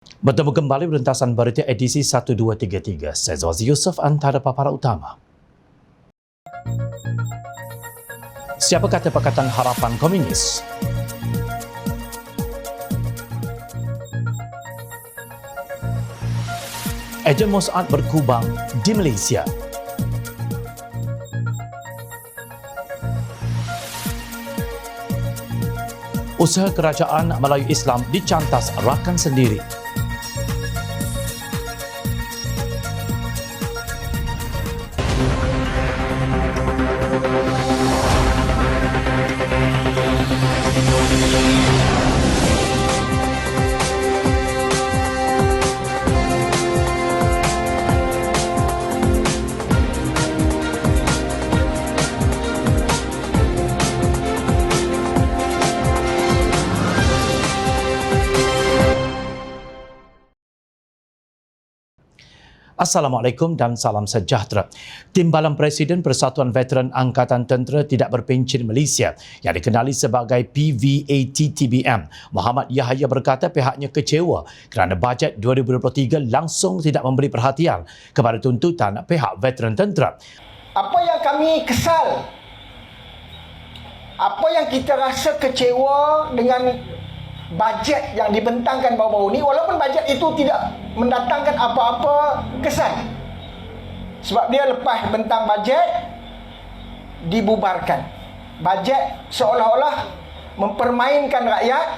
Bertemu kembali berintasan berita edisi 1233. Saya Zazi Yusof antara paparan utama. Siapa kata Pakatan Harapan Komunis? Ejen Mossad berkubang di Malaysia. Usaha kerajaan Melayu Islam dicantas rakan sendiri. Assalamualaikum dan salam sejahtera. Timbalan Presiden Persatuan Veteran Angkatan Tentera Tidak Berpencen Malaysia yang dikenali sebagai PVATTBM, Muhammad Yahya berkata pihaknya kecewa kerana bajet 2023 langsung tidak memberi perhatian kepada tuntutan pihak veteran tentera. Apa yang kami kesal, apa yang kita rasa kecewa dengan bajet yang dibentangkan baru-baru ni, walaupun bajet itu tidak mendatangkan apa-apa kesan, sebab dia lepas bentang bajet dibubarkan. Bajet seolah-olah mempermainkan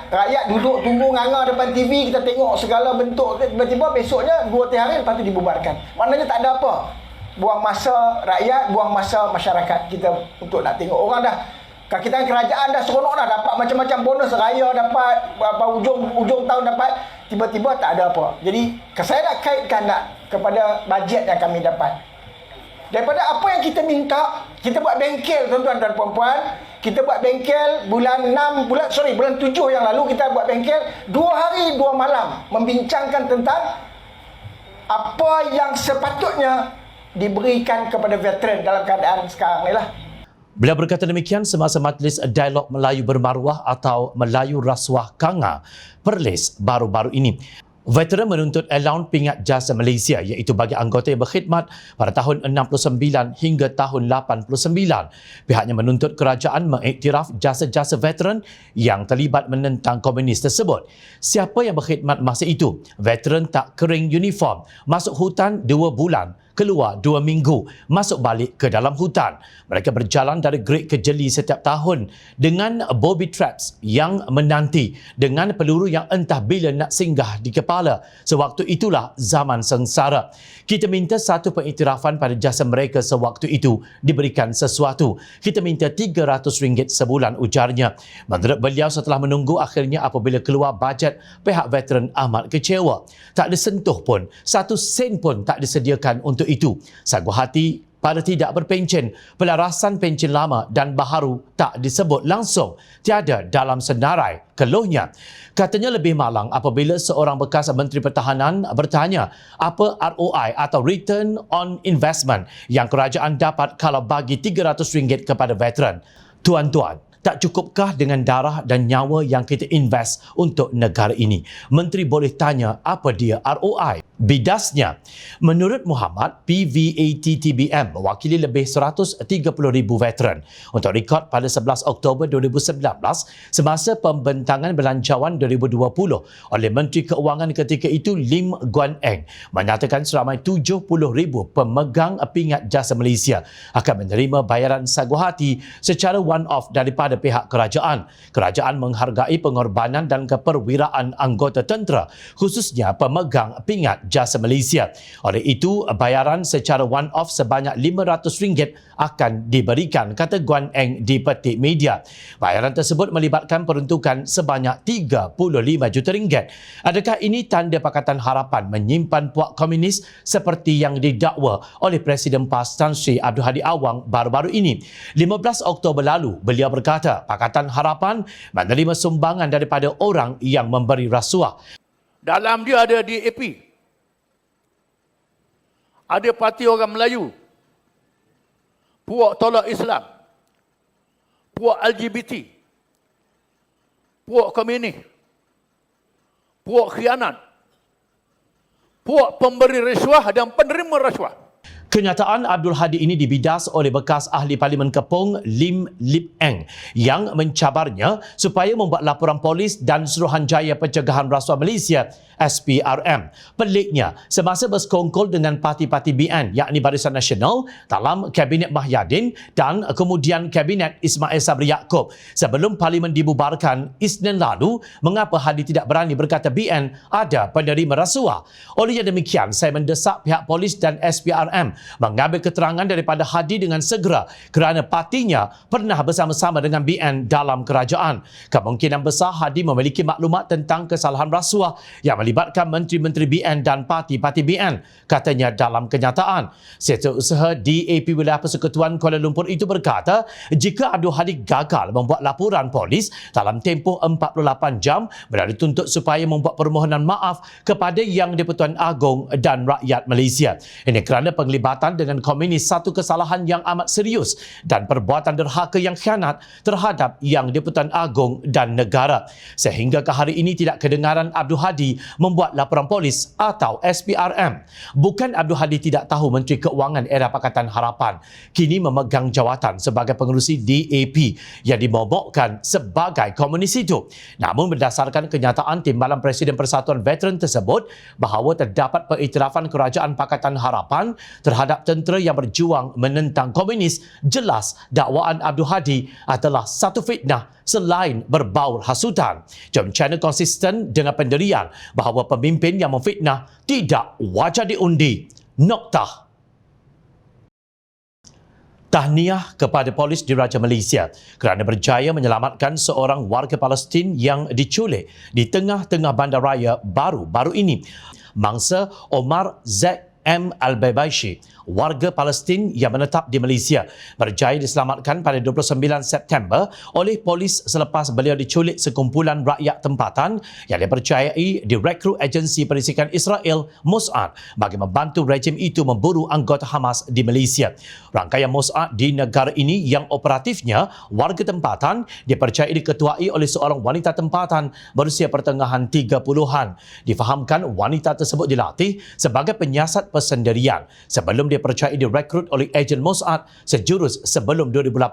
rakyat duduk tunggu nganga depan TV, kita tengok segala bentuk, tiba-tiba besoknya 2-3 hari lepas tu dibubarkan. Maknanya tak ada apa, buang masa rakyat, buang masa masyarakat kita untuk nak tengok. Orang dah, kakitan kerajaan dah seronok dah, dapat macam-macam bonus raya, dapat ujung tahun dapat, tiba-tiba tak ada apa. Jadi saya nak kaitkan kepada bajet yang kami dapat. Daripada apa yang kita minta, kita buat bengkel tuan-tuan dan puan-puan. Kita buat bengkel bulan 7 yang lalu kita buat bengkel 2 hari 2 malam membincangkan tentang apa yang sepatutnya diberikan kepada veteran dalam keadaan sekarang ni lah. Beliau berkata demikian semasa Majlis Dialog Melayu Bermaruah atau Melayu Rasuah Kanga Perlis baru-baru ini. Veteran menuntut allowance pingat jasa Malaysia iaitu bagi anggota yang berkhidmat pada tahun 69 hingga tahun 89. Pihaknya menuntut kerajaan mengiktiraf jasa-jasa veteran yang terlibat menentang komunis tersebut. Siapa yang berkhidmat masa itu? Veteran tak kering uniform, masuk hutan 2 bulan, keluar 2 minggu, masuk balik ke dalam hutan. Mereka berjalan dari Great ke Jeli setiap tahun dengan booby traps yang menanti, dengan peluru yang entah bila nak singgah di kepala. Sewaktu itulah zaman sengsara. Kita minta satu pengiktirafan pada jasa mereka sewaktu itu, diberikan sesuatu. Kita minta RM300 sebulan, ujarnya. Menurut beliau, setelah menunggu, akhirnya apabila keluar bajet, pihak veteran amat kecewa. Tak ada sentuh pun, 1 sen pun tak disediakan untuk itu. Sanggup hati pada tidak berpencen, pelarasan pencen lama dan baharu tak disebut langsung, tiada dalam senarai, keluhnya. Katanya lebih malang apabila seorang bekas Menteri Pertahanan bertanya apa ROI atau Return on Investment yang kerajaan dapat kalau bagi RM300 kepada veteran. Tuan-tuan, tak cukupkah dengan darah dan nyawa yang kita invest untuk negara ini? Menteri boleh tanya apa dia ROI. Bidasnya, menurut Muhammad, PVATTBM mewakili lebih 130,000 veteran. Untuk rekod pada 11 Oktober 2019, semasa pembentangan belanjawan 2020 oleh Menteri Keuangan ketika itu Lim Guan Eng, menyatakan seramai 70,000 pemegang pingat jasa Malaysia akan menerima bayaran sagu hati secara one-off daripada pihak kerajaan. Kerajaan menghargai pengorbanan dan keperwiraan anggota tentera, khususnya pemegang pingat jasa Malaysia. Oleh itu, bayaran secara one-off sebanyak RM500 akan diberikan, kata Guan Eng di petik media. Bayaran tersebut melibatkan peruntukan sebanyak RM35 juta. Adakah ini tanda Pakatan Harapan menyimpan puak komunis seperti yang didakwa oleh Presiden PAS Tan Sri Abdul Hadi Awang baru-baru ini? 15 Oktober lalu, beliau berkata Pakatan Harapan menerima sumbangan daripada orang yang memberi rasuah. Dalam dia ada DAP, ada Parti Orang Melayu, puak tolak Islam, puak LGBT, puak komunis, puak khianat, puak pemberi rasuah dan penerima rasuah. Kenyataan Abdul Hadi ini dibidas oleh bekas ahli Parlimen Kepong Lim Lip Eng yang mencabarnya supaya membuat laporan polis dan Suruhanjaya Pencegahan Rasuah Malaysia SPRM. Peliknya, semasa bersekongkol dengan parti-parti BN yakni Barisan Nasional dalam Kabinet Mahyadin dan kemudian Kabinet Ismail Sabri Yaakob sebelum Parlimen dibubarkan Isnin lalu, mengapa Hadi tidak berani berkata BN ada penerima rasuah? Oleh yang demikian, saya mendesak pihak polis dan SPRM mengambil keterangan daripada Hadi dengan segera kerana partinya pernah bersama-sama dengan BN dalam kerajaan. Kemungkinan besar Hadi memiliki maklumat tentang kesalahan rasuah yang melibatkan menteri-menteri BN dan parti-parti BN, katanya dalam kenyataan. Setiausaha DAP Wilayah Persekutuan Kuala Lumpur itu berkata, jika Abdul Hadi gagal membuat laporan polis dalam tempoh 48 jam, beliau dituntut supaya membuat permohonan maaf kepada Yang di-Pertuan Agong dan rakyat Malaysia. Ini kerana penglibatan dengan komunis satu kesalahan yang amat serius dan perbuatan derhaka yang khianat terhadap Yang di-Pertuan Agong dan negara. Sehingga ke hari ini tidak kedengaran Abdul Hadi membuat laporan polis atau SPRM. Bukan Abdul Hadi tidak tahu Menteri Keuangan era Pakatan Harapan kini memegang jawatan sebagai pengerusi DAP yang dimomokkan sebagai komunis itu. Namun berdasarkan kenyataan Timbalan Presiden Persatuan Veteran tersebut bahawa terdapat pengiktirafan Kerajaan Pakatan Harapan terhadap tentera yang berjuang menentang komunis, jelas dakwaan Abdul Hadi adalah satu fitnah selain berbau hasutan. Jom channel konsisten dengan pendirian bahawa pemimpin yang memfitnah tidak wajar diundi. Noktah. Tahniah kepada polis Diraja Malaysia kerana berjaya menyelamatkan seorang warga Palestin yang diculik di tengah-tengah bandaraya baru-baru ini. Mangsa Omar Z. M. Al-Baibaishi, warga Palestin yang menetap di Malaysia, berjaya diselamatkan pada 29 September oleh polis selepas beliau diculik sekumpulan rakyat tempatan yang dipercayai direkrut agensi perisikan Israel Mossad bagi membantu rejim itu memburu anggota Hamas di Malaysia. Rangkaian Mossad di negara ini yang operatifnya warga tempatan dipercayai diketuai oleh seorang wanita tempatan berusia pertengahan 30-an. Difahamkan wanita tersebut dilatih sebagai penyiasat persendirian sebelum dipercayai direkrut oleh ejen Mossad sejurus sebelum 2018,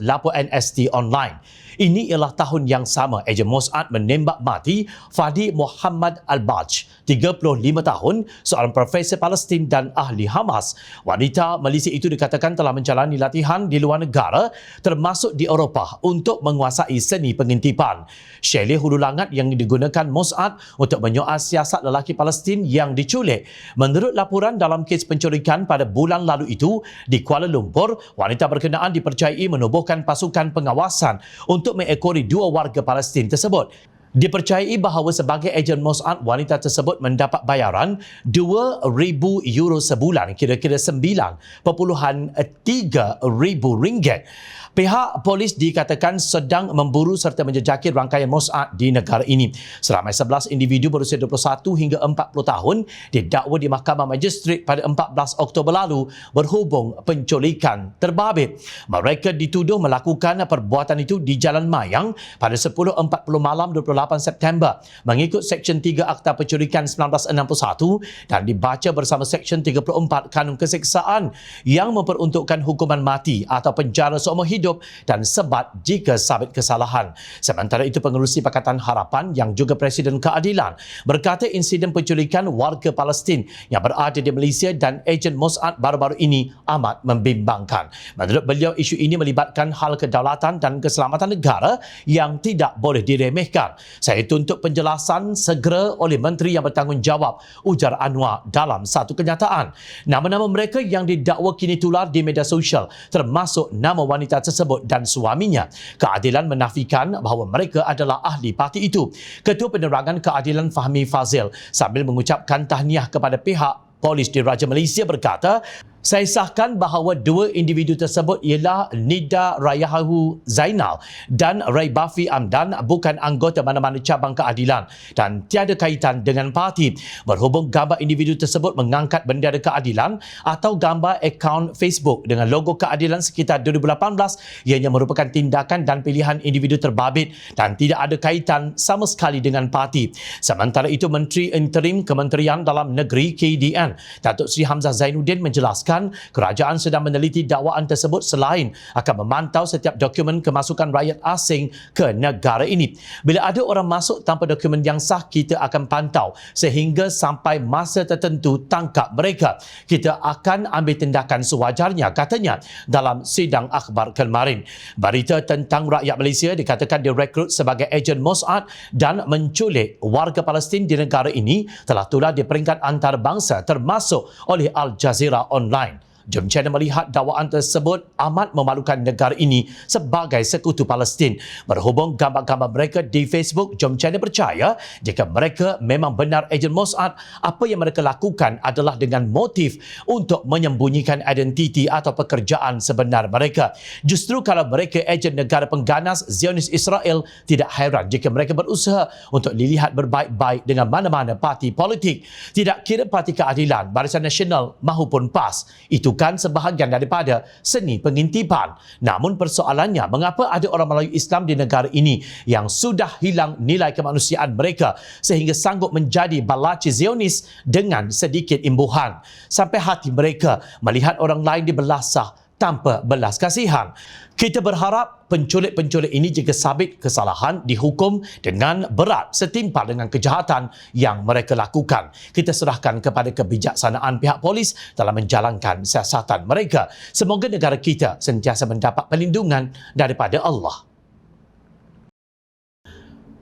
lapor NST Online. Ini ialah tahun yang sama ejen Mossad menembak mati Fadi Muhammad Al-Baj, 35 tahun, seorang profesor Palestin dan ahli Hamas. Wanita Malaysia itu dikatakan telah menjalani latihan di luar negara termasuk di Eropah untuk menguasai seni pengintipan. Syelih hulu langat yang digunakan Mossad untuk menyoal siasat lelaki Palestin yang diculik. Menurut laporan dalam kes penculikan pada bulan lalu itu di Kuala Lumpur, wanita berkenaan dipercayai menubuhkan pasukan pengawasan untuk mengekori dua warga Palestin tersebut. Dipercayai bahawa sebagai ejen Mossad, wanita tersebut mendapat bayaran €2,000 sebulan, kira-kira RM9.3,000. Pihak polis dikatakan sedang memburu serta menjejaki rangkaian Mossad di negara ini. Seramai 11 individu berusia 21 hingga 40 tahun didakwa di Mahkamah Magistrate pada 14 Oktober lalu berhubung penculikan terbabit. Mereka dituduh melakukan perbuatan itu di Jalan Mayang pada 10.40 malam 28 September mengikut Seksyen 3 Akta Penculikan 1961 dan dibaca bersama Seksyen 34 Kanun Keseksaan yang memperuntukkan hukuman mati atau penjara seumur hidup dan sebat jika sabit kesalahan. Sementara itu, pengerusi Pakatan Harapan yang juga Presiden Keadilan berkata insiden penculikan warga Palestin yang berada di Malaysia dan ejen Mossad baru-baru ini amat membimbangkan. Menurut beliau, isu ini melibatkan hal kedaulatan dan keselamatan negara yang tidak boleh diremehkan. Saya tuntut penjelasan segera oleh menteri yang bertanggungjawab, ujar Anwar dalam satu kenyataan. Nama-nama mereka yang didakwa kini tular di media sosial termasuk nama wanita tersebut dan suaminya. Keadilan menafikan bahawa mereka adalah ahli parti itu. Ketua Penerangan Keadilan Fahmi Fazil sambil mengucapkan tahniah kepada pihak polis Diraja Malaysia berkata, Saya sahkan bahawa dua individu tersebut ialah Nida Rayahu Zainal dan Ray Bafi Amdan bukan anggota mana-mana cabang keadilan dan tiada kaitan dengan parti. Berhubung gambar individu tersebut mengangkat bendera keadilan atau gambar akaun Facebook dengan logo keadilan sekitar 2018, ianya merupakan tindakan dan pilihan individu terbabit dan tidak ada kaitan sama sekali dengan parti. Sementara itu, Menteri Interim Kementerian Dalam Negeri KDN, Datuk Seri Hamzah Zainuddin menjelaskan kerajaan sedang meneliti dakwaan tersebut selain akan memantau setiap dokumen kemasukan rakyat asing ke negara ini. Bila ada orang masuk tanpa dokumen yang sah, kita akan pantau sehingga sampai masa tertentu tangkap mereka. Kita akan ambil tindakan sewajarnya, katanya dalam sidang akhbar kemarin. Berita tentang rakyat Malaysia dikatakan direkrut sebagai ejen Mossad dan menculik warga Palestin di negara ini telah tular di peringkat antarabangsa termasuk oleh Al Jazeera Online. Jom channel melihat dakwaan tersebut amat memalukan negara ini sebagai sekutu Palestin. Berhubung gambar-gambar mereka di Facebook, jom channel percaya jika mereka memang benar ejen Mossad, apa yang mereka lakukan adalah dengan motif untuk menyembunyikan identiti atau pekerjaan sebenar mereka. Justru kalau mereka ejen negara pengganas Zionis Israel, tidak hairan jika mereka berusaha untuk dilihat berbaik-baik dengan mana-mana parti politik. Tidak kira Parti Keadilan, Barisan Nasional mahupun PAS. Itu bukan sebahagian daripada seni pengintipan. Namun persoalannya, mengapa ada orang Melayu Islam di negara ini yang sudah hilang nilai kemanusiaan mereka sehingga sanggup menjadi balaci Zionis dengan sedikit imbuhan sampai hati mereka melihat orang lain dibelasah tanpa belas kasihan. Kita berharap penculik-penculik ini jika sabit kesalahan dihukum dengan berat setimpal dengan kejahatan yang mereka lakukan. Kita serahkan kepada kebijaksanaan pihak polis dalam menjalankan siasatan mereka. Semoga negara kita sentiasa mendapat perlindungan daripada Allah.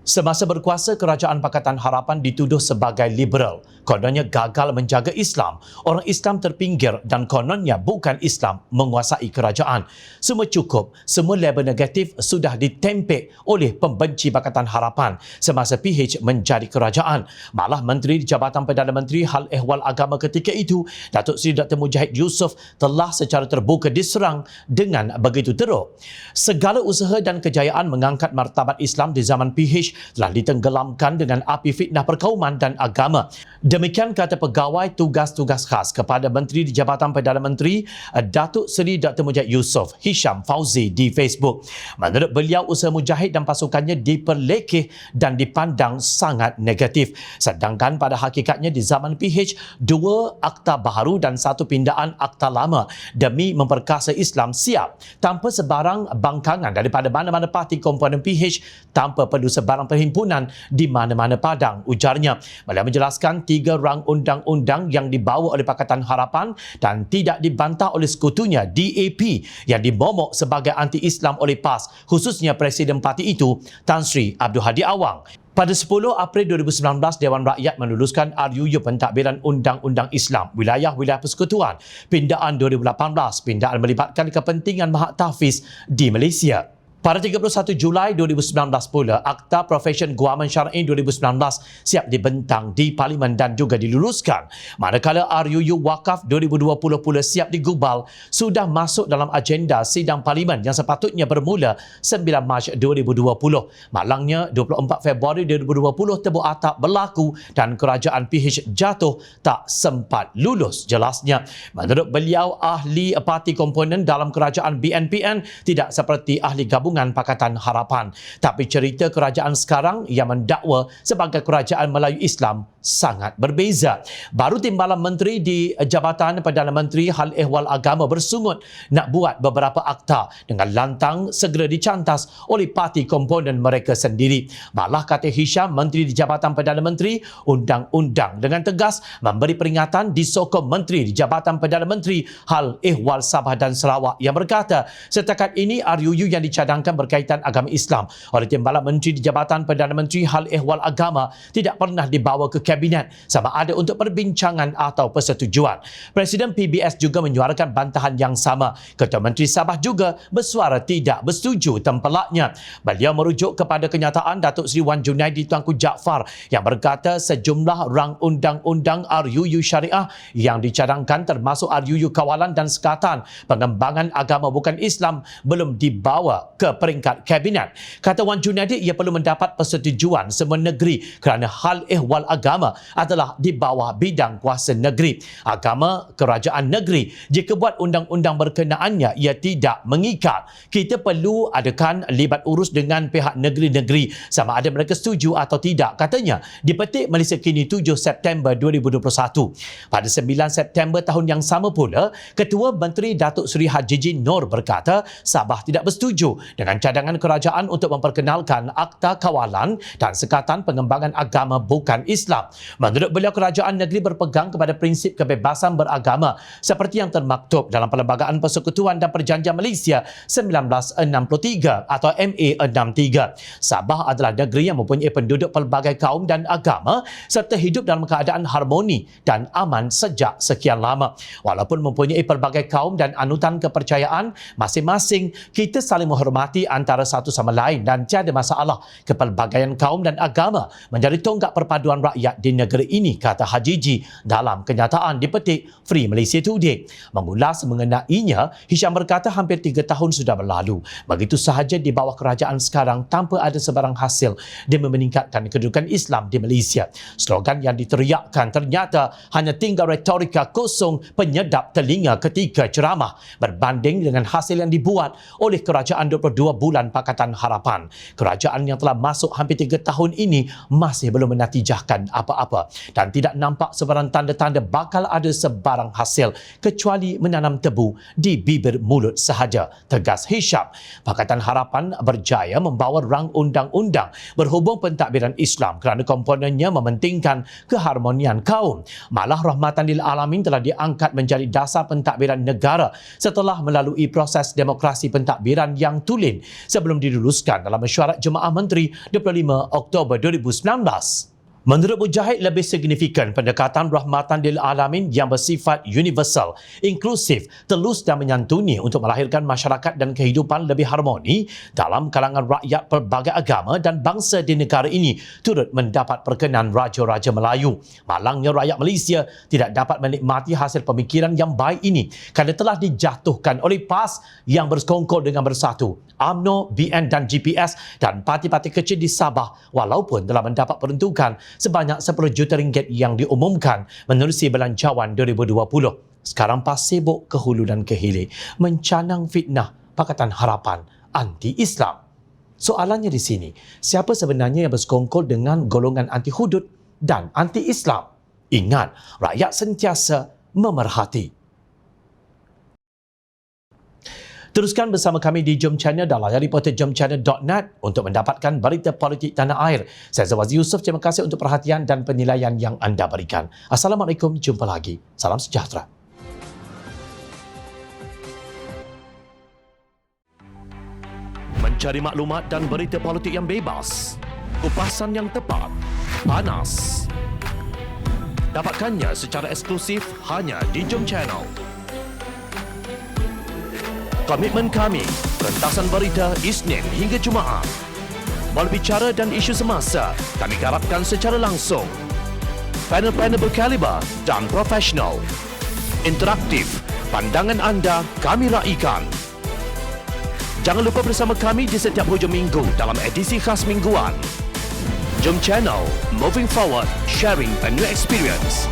Semasa berkuasa, Kerajaan Pakatan Harapan dituduh sebagai liberal. Kononnya gagal menjaga Islam. Orang Islam terpinggir dan kononnya bukan Islam menguasai kerajaan. Semua cukup. Semua label negatif sudah ditempel oleh pembenci Pakatan Harapan semasa PH menjadi kerajaan. Malah Menteri di Jabatan Perdana Menteri Hal Ehwal Agama ketika itu, Datuk Seri Dr. Mujahid Yusof, telah secara terbuka diserang dengan begitu teruk. Segala usaha dan kejayaan mengangkat martabat Islam di zaman PH telah ditenggelamkan dengan api fitnah perkauman dan agama. Demikian kata pegawai tugas-tugas khas kepada Menteri di Jabatan Perdana Menteri Datuk Seri Dr. Mujahid Yusof, Hisham Fauzi, di Facebook. Menurut beliau, usaha Mujahid dan pasukannya diperlekeh dan dipandang sangat negatif. Sedangkan pada hakikatnya di zaman PH, 2 akta baharu dan 1 pindaan akta lama demi memperkasa Islam siap tanpa sebarang bangkangan daripada mana-mana parti komponen PH, tanpa perlu sebarang perhimpunan di mana-mana padang, ujarnya. Beliau menjelaskan 3 rang undang-undang yang dibawa oleh Pakatan Harapan dan tidak dibantah oleh sekutunya DAP yang dimomok sebagai anti-Islam oleh PAS, khususnya Presiden parti itu, Tan Sri Abdul Hadi Awang. Pada 10 April 2019, Dewan Rakyat meluluskan RUU Pentadbiran Undang-Undang Islam Wilayah-Wilayah Persekutuan Pindaan 2018, pindaan melibatkan kepentingan Mahat Tahfiz di Malaysia. Pada 31 Julai 2019 pula, Akta Profession Guaman Syar'i 2019 siap dibentang di Parlimen dan juga diluluskan. Manakala RUU Wakaf 2020 pula siap digubal, sudah masuk dalam agenda sidang Parlimen yang sepatutnya bermula 9 Mac 2020. Malangnya 24 Februari 2020 tebuk atap berlaku dan kerajaan PH jatuh tak sempat lulus, jelasnya. Menurut beliau, ahli parti komponen dalam kerajaan BNPN tidak seperti ahli gabungan Pakatan Harapan. Tapi cerita kerajaan sekarang yang mendakwa sebagai kerajaan Melayu Islam sangat berbeza. Baru timbalan menteri di Jabatan Perdana Menteri Hal Ehwal Agama bersungut nak buat beberapa akta dengan lantang segera dicantas oleh parti komponen mereka sendiri. Malah kata Hisham, menteri di Jabatan Perdana Menteri, undang-undang dengan tegas memberi peringatan disokong menteri di Jabatan Perdana Menteri Hal Ehwal Sabah dan Sarawak yang berkata, setakat ini RUU yang dicadangkan diterangkan berkaitan agama Islam oleh Timbalan Menteri di Jabatan Perdana Menteri Hal Ehwal Agama tidak pernah dibawa ke Kabinet sama ada untuk perbincangan atau persetujuan. Presiden PBS juga menyuarakan bantahan yang sama. Ketua Menteri Sabah juga bersuara tidak bersetuju tempelaknya. Beliau merujuk kepada kenyataan Datuk Seri Wan Junaidi Tuanku Jaafar yang berkata sejumlah rang undang-undang RUU Syariah yang dicadangkan termasuk RUU Kawalan dan Sekatan Pengembangan Agama Bukan Islam belum dibawa ke peringkat Kabinet. Kata Wan Junaidi, ia perlu mendapat persetujuan semua negeri kerana hal ehwal agama adalah di bawah bidang kuasa negeri. Agama kerajaan negeri, jika buat undang-undang berkenaannya, ia tidak mengikat. Kita perlu adakan libat urus dengan pihak negeri-negeri sama ada mereka setuju atau tidak. Katanya, dipetik Malaysia Kini 7 September 2021. Pada 9 September tahun yang sama pula, Ketua Menteri Datuk Seri Hajiji Noor berkata Sabah tidak bersetuju dengan cadangan kerajaan untuk memperkenalkan Akta Kawalan dan Sekatan Pengembangan Agama Bukan Islam. Menurut beliau, kerajaan negeri berpegang kepada prinsip kebebasan beragama seperti yang termaktub dalam Perlembagaan Persekutuan dan Perjanjian Malaysia 1963 atau MA 63. Sabah adalah negeri yang mempunyai penduduk pelbagai kaum dan agama serta hidup dalam keadaan harmoni dan aman sejak sekian lama. Walaupun mempunyai pelbagai kaum dan anutan kepercayaan masing-masing, kita saling menghormati antara satu sama lain dan tiada masalah. Kepelbagaian kaum dan agama menjadi tonggak perpaduan rakyat di negeri ini, kata Hajiji dalam kenyataan dipetik Free Malaysia Today. Mengulas mengenainya, Hisham berkata hampir 3 tahun sudah berlalu. Begitu sahaja di bawah kerajaan sekarang tanpa ada sebarang hasil demi meningkatkan kedudukan Islam di Malaysia. Slogan yang diteriakkan ternyata hanya tinggal retorika kosong penyedap telinga ketika ceramah berbanding dengan hasil yang dibuat oleh kerajaan 22 bulan Pakatan Harapan. Kerajaan yang telah masuk hampir 3 tahun ini masih belum menatijahkan apa-apa dan tidak nampak sebarang tanda-tanda bakal ada sebarang hasil kecuali menanam tebu di bibir mulut sahaja, tegas Hisham. Pakatan Harapan berjaya membawa rang undang-undang berhubung pentadbiran Islam kerana komponennya mementingkan keharmonian kaum. Malah Rahmatan lil Alamin telah diangkat menjadi dasar pentadbiran negara setelah melalui proses demokrasi pentadbiran yang tulen sebelum diluluskan dalam mesyuarat Jemaah Menteri 25 Oktober 2019. Menurut Mujahid, lebih signifikan pendekatan Rahmatan lil Alamin yang bersifat universal, inklusif, telus dan menyantuni untuk melahirkan masyarakat dan kehidupan lebih harmoni dalam kalangan rakyat pelbagai agama dan bangsa di negara ini turut mendapat perkenan Raja-Raja Melayu. Malangnya rakyat Malaysia tidak dapat menikmati hasil pemikiran yang baik ini kerana telah dijatuhkan oleh PAS yang bersekongkol dengan Bersatu, UMNO, BN dan GPS dan parti-parti kecil di Sabah walaupun telah mendapat peruntukan sebanyak 10 juta ringgit yang diumumkan menerusi Belanjawan 2020. Sekarang PAS sibuk ke hulu dan ke hilir mencanang fitnah Pakatan Harapan anti-Islam. Soalannya di sini, siapa sebenarnya yang bersekongkol dengan golongan anti-hudud dan anti-Islam? Ingat, rakyat sentiasa memerhati. Teruskan bersama kami di Jom Channel dan layari portal jomchannel.net untuk mendapatkan berita politik tanah air. Saya Zawazi Yusof, terima kasih untuk perhatian dan penilaian yang anda berikan. Assalamualaikum, jumpa lagi. Salam sejahtera. Mencari maklumat dan berita politik yang bebas, kupasan yang tepat, panas. Dapatkannya secara eksklusif hanya di Jom Channel. Komitmen kami, rentasan berita Isnin hingga Jumaat. Berbicara dan isu semasa, kami garapkan secara langsung. Panel-panel berkaliber dan profesional. Interaktif, pandangan anda kami raikan. Jangan lupa bersama kami di setiap hujung minggu dalam edisi khas mingguan. Jom Channel, moving forward, sharing a new experience.